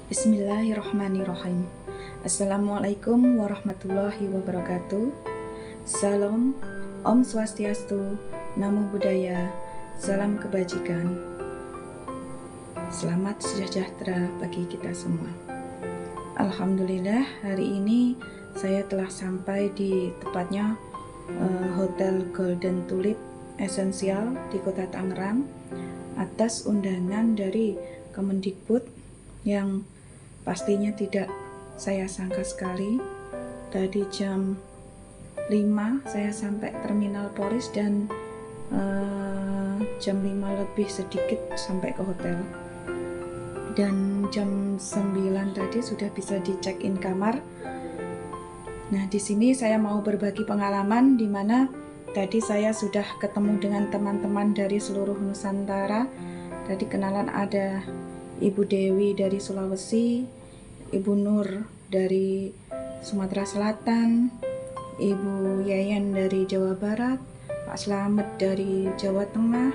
Bismillahirrahmanirrahim. Assalamualaikum warahmatullahi wabarakatuh. Salam, Om Swastiastu, Namo Buddhaya, salam kebajikan. Selamat sejahtera bagi kita semua. Alhamdulillah, hari ini saya telah sampai di tepatnya Hotel Golden Tulip Esensial di Kota Tangerang atas undangan dari Kemendikbud yang pastinya tidak saya sangka sekali. Tadi jam 5 saya sampai Terminal Poris dan jam 5 lebih sedikit sampai ke hotel. Dan jam 9 tadi sudah bisa di check-in kamar. Nah, di sini saya mau berbagi pengalaman di mana tadi saya sudah ketemu dengan teman-teman dari seluruh Nusantara. Tadi kenalan ada Ibu Dewi dari Sulawesi, Ibu Nur dari Sumatera Selatan, Ibu Yayan dari Jawa Barat, Pak Slamet dari Jawa Tengah,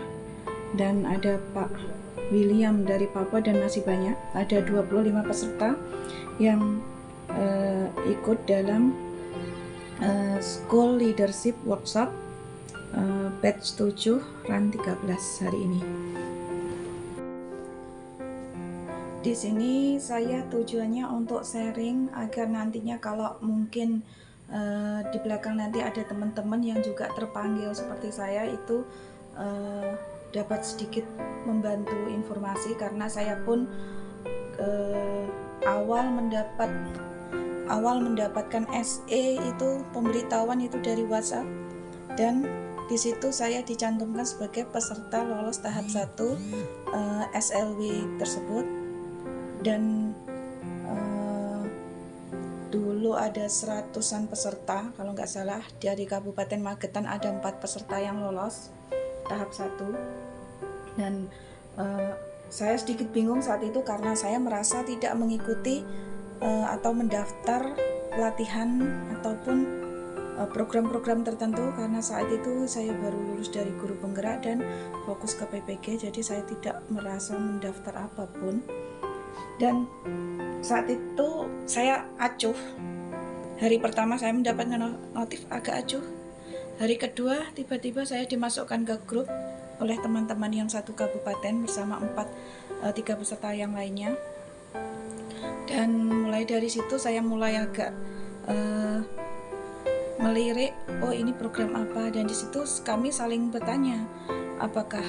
dan ada Pak William dari Papua, dan masih banyak. Ada 25 peserta yang ikut dalam School Leadership Workshop batch 7 RAN 13 hari ini. Di sini saya tujuannya untuk sharing agar nantinya kalau mungkin di belakang nanti ada teman-teman yang juga terpanggil seperti saya itu dapat sedikit membantu informasi, karena saya pun awal mendapatkan SE itu pemberitahuan itu dari WhatsApp, dan di situ saya dicantumkan sebagai peserta lolos tahap 1 SLW tersebut. Dan dulu ada 100-an peserta kalau nggak salah. Dari Kabupaten Magetan ada 4 peserta yang lolos tahap 1. Dan saya sedikit bingung saat itu karena saya merasa tidak mengikuti atau mendaftar pelatihan ataupun program-program tertentu, karena saat itu saya baru lulus dari guru penggerak dan fokus ke PPG, jadi saya tidak merasa mendaftar apapun. Dan saat itu saya acuh. Hari pertama saya mendapatkan notif agak acuh. Hari kedua tiba-tiba saya dimasukkan ke grup oleh teman-teman yang satu kabupaten bersama 3 peserta yang lainnya. Dan mulai dari situ saya mulai agak melirik, oh ini program apa, dan di situ kami saling bertanya apakah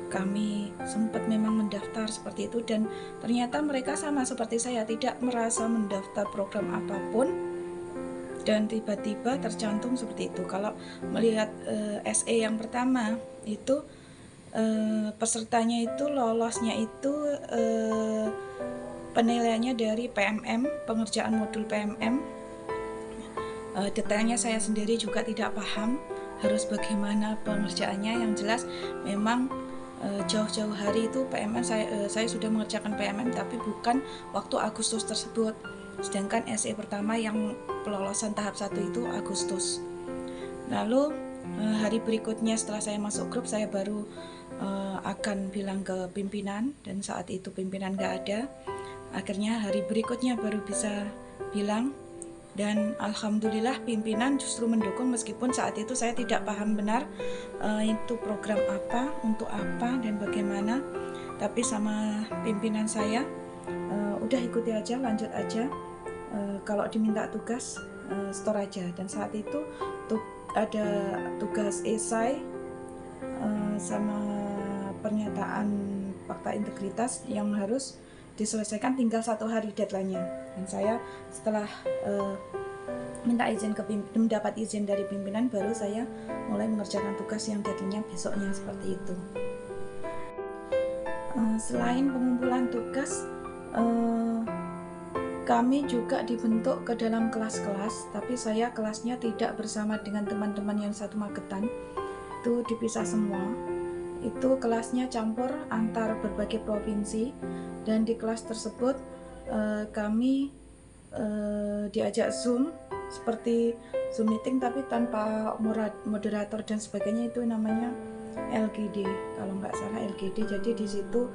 kami sempat memang mendaftar seperti itu, dan ternyata mereka sama seperti saya, tidak merasa mendaftar program apapun dan tiba-tiba tercantum seperti itu. Kalau melihat SE yang pertama itu pesertanya itu lolosnya itu penilaiannya dari PMM, pengerjaan modul PMM. Detailnya saya sendiri juga tidak paham harus bagaimana pengerjaannya. Yang jelas memang jauh-jauh hari itu PMM saya sudah mengerjakan PMM, tapi bukan waktu Agustus tersebut. Sedangkan SE pertama yang pelolosan tahap 1 itu Agustus. Lalu hari berikutnya setelah saya masuk grup, saya baru akan bilang ke pimpinan, dan saat itu pimpinan gak ada. Akhirnya hari berikutnya baru bisa bilang, dan alhamdulillah pimpinan justru mendukung meskipun saat itu saya tidak paham benar itu program apa, untuk apa dan bagaimana. Tapi sama pimpinan saya, udah ikuti aja, lanjut aja, kalau diminta tugas store aja. Dan saat itu ada tugas esai sama pernyataan fakta integritas yang harus diselesaikan, tinggal 1 hari deadline-nya. Dan saya setelah mendapat izin dari pimpinan, baru saya mulai mengerjakan tugas yang deadline-nya besoknya, seperti itu. Selain pengumpulan tugas, kami juga dibentuk ke dalam kelas-kelas, tapi saya kelasnya tidak bersama dengan teman-teman yang satu Magetan, itu dipisah semua. Itu kelasnya campur antar berbagai provinsi, dan di kelas tersebut kami diajak Zoom, seperti Zoom meeting tapi tanpa moderator dan sebagainya. Itu namanya LGD kalau nggak salah, LGD. Jadi di situ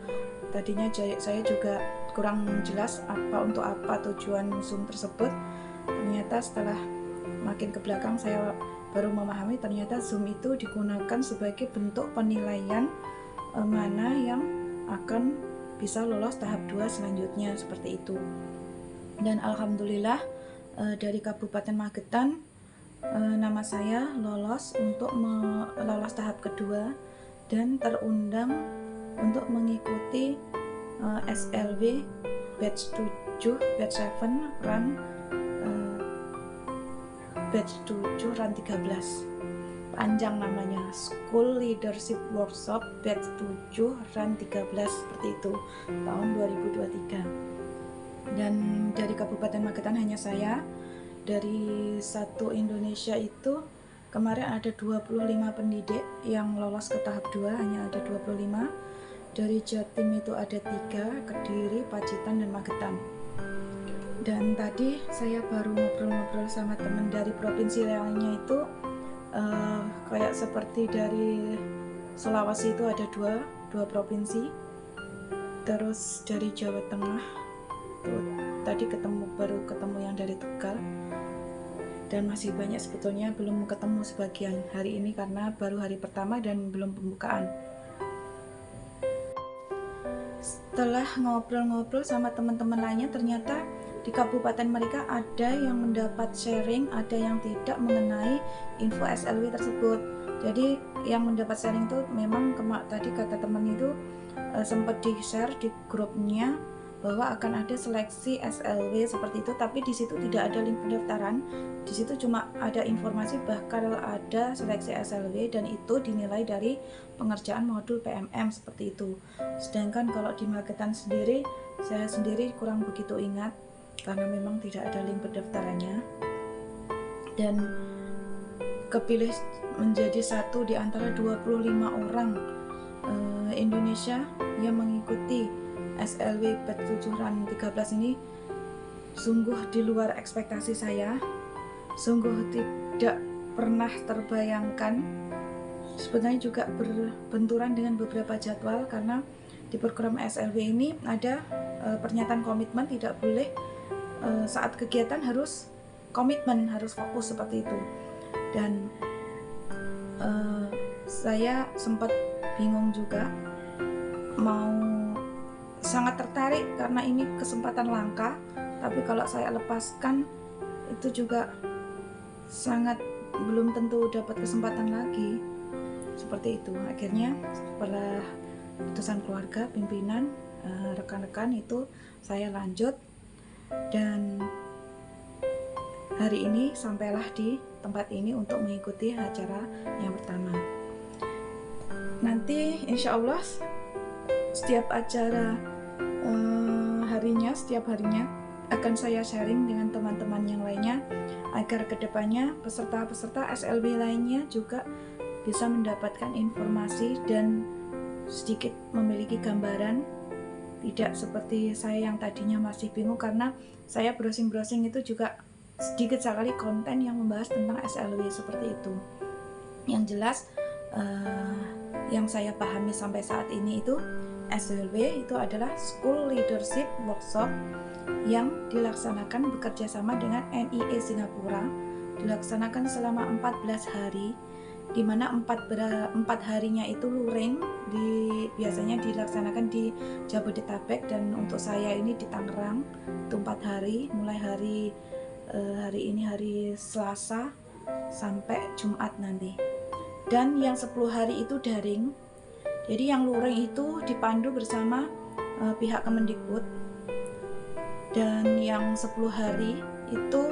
tadinya saya juga kurang jelas untuk apa tujuan Zoom tersebut. Ternyata setelah makin ke belakang saya baru memahami ternyata Zoom itu digunakan sebagai bentuk penilaian mana yang akan bisa lolos tahap 2 selanjutnya, seperti itu. Dan alhamdulillah dari Kabupaten Magetan nama saya lolos untuk lolos tahap kedua dan terundang untuk mengikuti SLW batch 7, batch 7, run batch 7, run 13. Panjang namanya, School Leadership Workshop batch 7, run 13, seperti itu, tahun 2023. Dan dari Kabupaten Magetan hanya saya. Dari satu Indonesia itu kemarin ada 25 pendidik yang lolos ke tahap 2, hanya ada 25. Dari Jatim itu ada 3, Kediri, Pacitan, dan Magetan. Dan tadi saya baru ngobrol-ngobrol sama teman dari provinsi lainnya itu kayak seperti dari Sulawesi itu ada dua provinsi. Terus dari Jawa Tengah tuh, tadi baru ketemu yang dari Tegal. Dan masih banyak sebetulnya belum ketemu sebagian hari ini karena baru hari pertama dan belum pembukaan. Setelah ngobrol-ngobrol sama teman-teman lainnya, ternyata di kabupaten mereka ada yang mendapat sharing, ada yang tidak mengenai info SLW tersebut. Jadi yang mendapat sharing itu memang tadi kata teman itu sempat di-share di grupnya bahwa akan ada seleksi SLW seperti itu, tapi di situ tidak ada link pendaftaran. Di situ cuma ada informasi bakal ada seleksi SLW dan itu dinilai dari pengerjaan modul PMM seperti itu. Sedangkan kalau di Magetan sendiri, saya sendiri kurang begitu ingat karena memang tidak ada link pendaftarannya. Dan kepilih menjadi satu di antara 25 orang Indonesia yang mengikuti SLW batch 7 run 13 ini sungguh di luar ekspektasi saya, sungguh tidak pernah terbayangkan. Sebenarnya juga berbenturan dengan beberapa jadwal karena di program SLW ini ada pernyataan komitmen, tidak boleh saat kegiatan harus komitmen, harus fokus seperti itu. Dan saya sempat bingung juga, mau sangat tertarik karena ini kesempatan langka, tapi kalau saya lepaskan itu juga sangat belum tentu dapat kesempatan lagi, seperti itu. Akhirnya setelah keputusan keluarga, pimpinan, rekan-rekan itu saya lanjut dan hari ini sampailah di tempat ini untuk mengikuti acara yang pertama. Nanti insya Allah setiap acara setiap harinya akan saya sharing dengan teman-teman yang lainnya agar kedepannya peserta-peserta SLB lainnya juga bisa mendapatkan informasi dan sedikit memiliki gambaran, tidak seperti saya yang tadinya masih bingung karena saya browsing-browsing itu juga sedikit sekali konten yang membahas tentang SLW seperti itu. Yang jelas yang saya pahami sampai saat ini itu SLW itu adalah School Leadership Workshop yang dilaksanakan bekerja sama dengan NIE Singapura, dilaksanakan selama 14 hari, di mana 4 harinya itu luring, biasanya dilaksanakan di Jabodetabek, dan untuk saya ini di Tangerang itu 4 hari, mulai hari ini hari Selasa sampai Jumat nanti. Dan yang 10 hari itu daring. Jadi yang luring itu dipandu bersama pihak Kemendikbud, dan yang 10 hari itu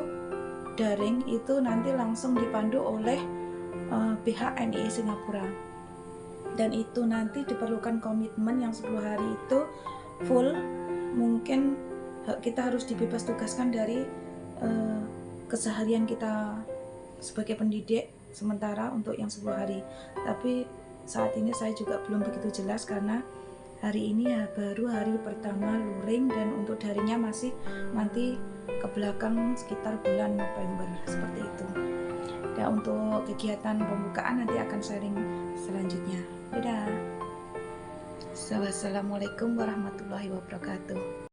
daring itu nanti langsung dipandu oleh pihak NIE Singapura. Dan itu nanti diperlukan komitmen yang 10 hari itu full, mungkin kita harus dibebas tugaskan dari keseharian kita sebagai pendidik sementara untuk yang 10 hari. Tapi saat ini saya juga belum begitu jelas karena hari ini ya baru hari pertama luring, dan untuk darinya masih nanti ke belakang sekitar bulan November seperti itu. Dan untuk kegiatan pembukaan nanti akan sharing selanjutnya. Dadah. Wassalamualaikum warahmatullahi wabarakatuh.